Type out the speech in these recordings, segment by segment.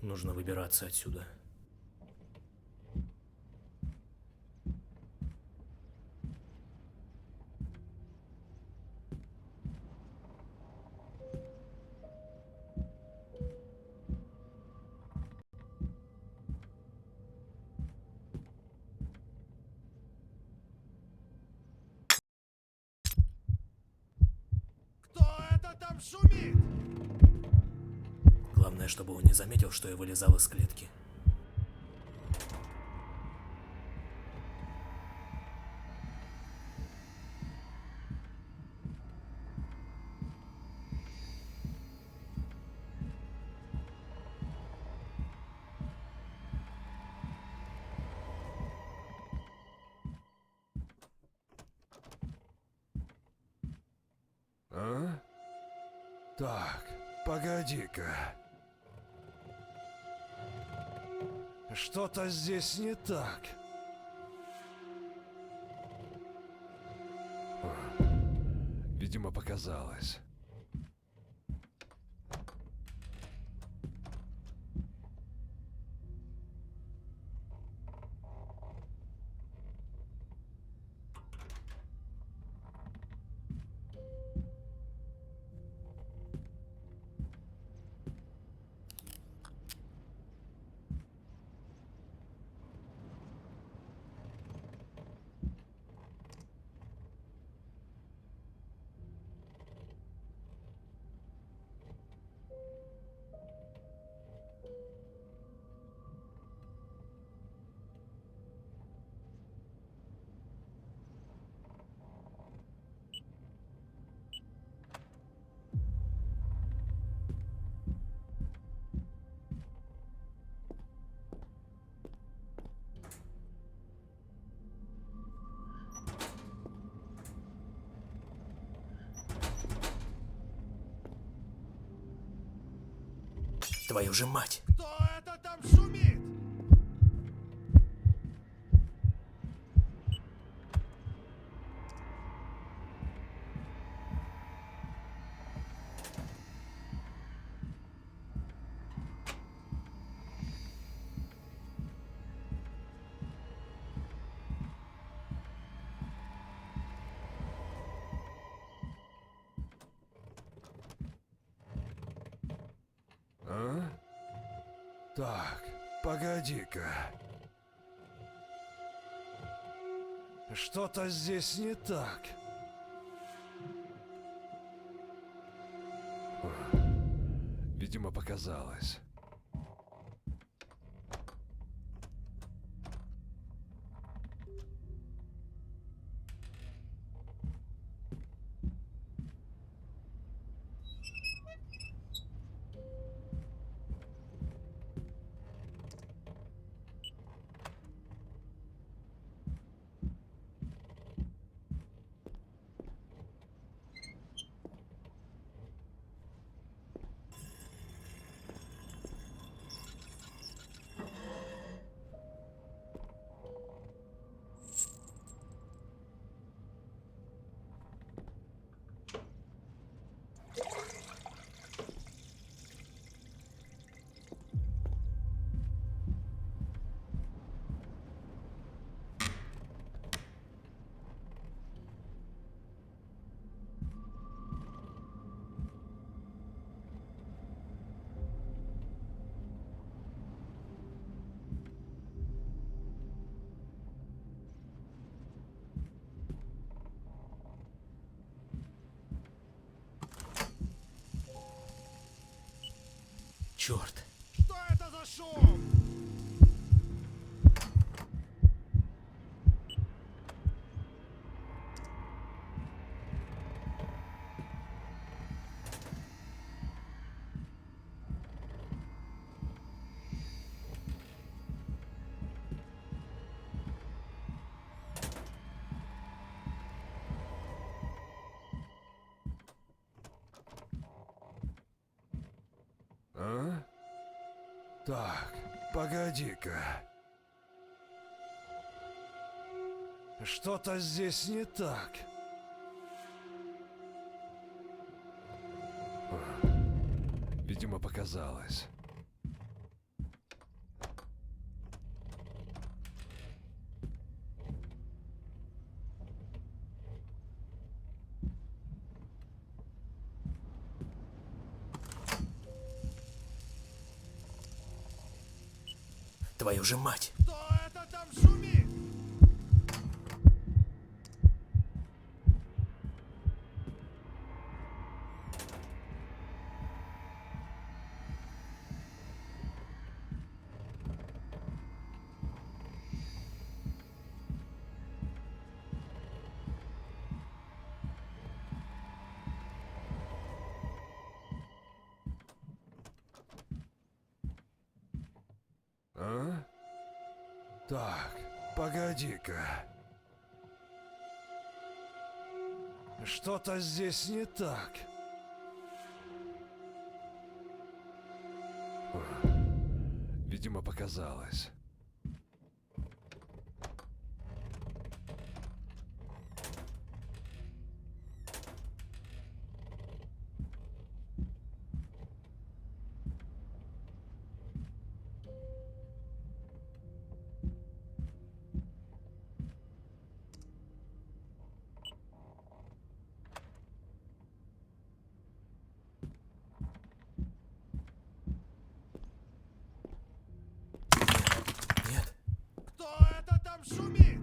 Нужно выбираться отсюда. Кто это там шумит? Главное, чтобы он не заметил, что я вылезал из клетки. А? Так, погоди-ка. Что-то здесь не так. Видимо, показалось. Твою же мать! Кто это там шумит? А? Так, погоди-ка. Что-то здесь не так. Видимо, показалось. Черт! Что это за шум? А? Так, погоди-ка. Что-то здесь не так. Видимо, показалось. Твою же мать! Кто это там шумит? А? Так, погоди-ка. Что-то здесь не так. Видимо, показалось. Нет, Кто это там шумит?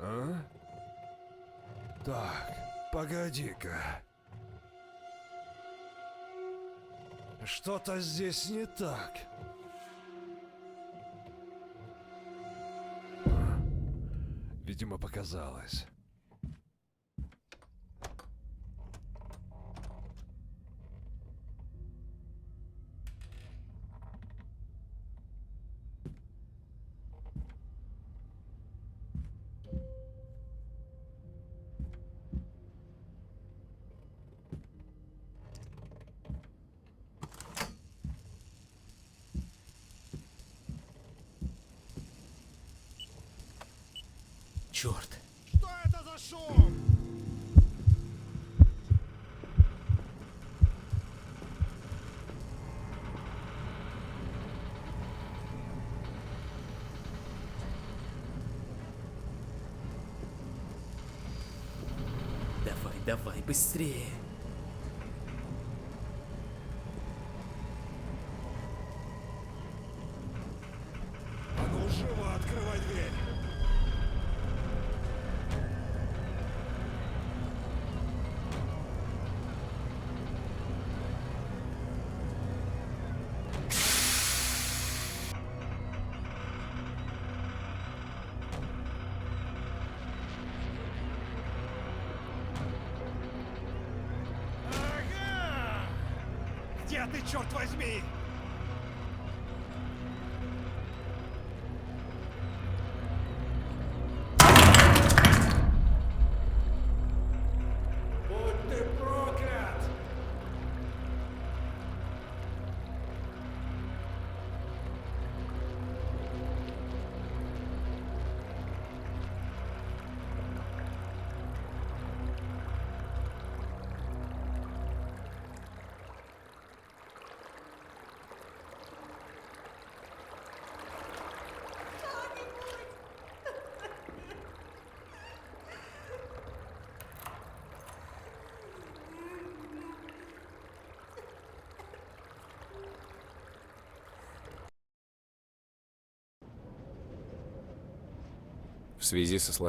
А? Так, погоди-ка. Что-то здесь не так. Видимо, показалось. черт! Что это за шум? Давай, давай, быстрее! А ну, живо открывай дверь. Ага! Где ты, черт возьми? Будь ты проклят! В связи со сложением